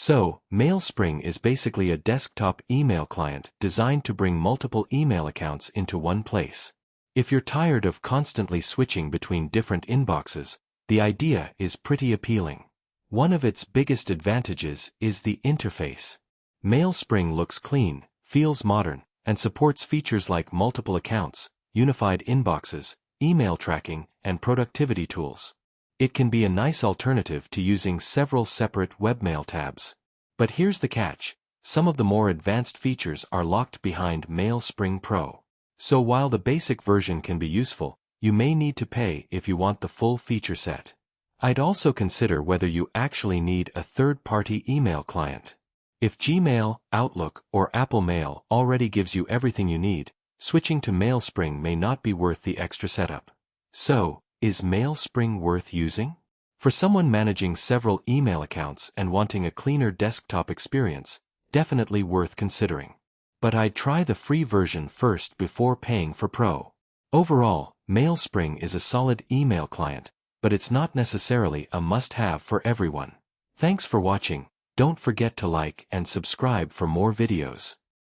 So, Mailspring is basically a desktop email client designed to bring multiple email accounts into one place. If you're tired of constantly switching between different inboxes, the idea is pretty appealing. One of its biggest advantages is the interface. Mailspring looks clean, feels modern, and supports features like multiple accounts, unified inboxes, email tracking, and productivity tools. It can be a nice alternative to using several separate webmail tabs. But here's the catch: some of the more advanced features are locked behind Mailspring Pro. So while the basic version can be useful, you may need to pay if you want the full feature set. I'd also consider whether you actually need a third-party email client. If Gmail, Outlook, or Apple Mail already gives you everything you need, switching to Mailspring may not be worth the extra setup. So, is Mailspring worth using? For someone managing several email accounts and wanting a cleaner desktop experience, definitely worth considering. But I'd try the free version first before paying for Pro. Overall, Mailspring is a solid email client, but it's not necessarily a must-have for everyone. Thanks for watching. Don't forget to like and subscribe for more videos.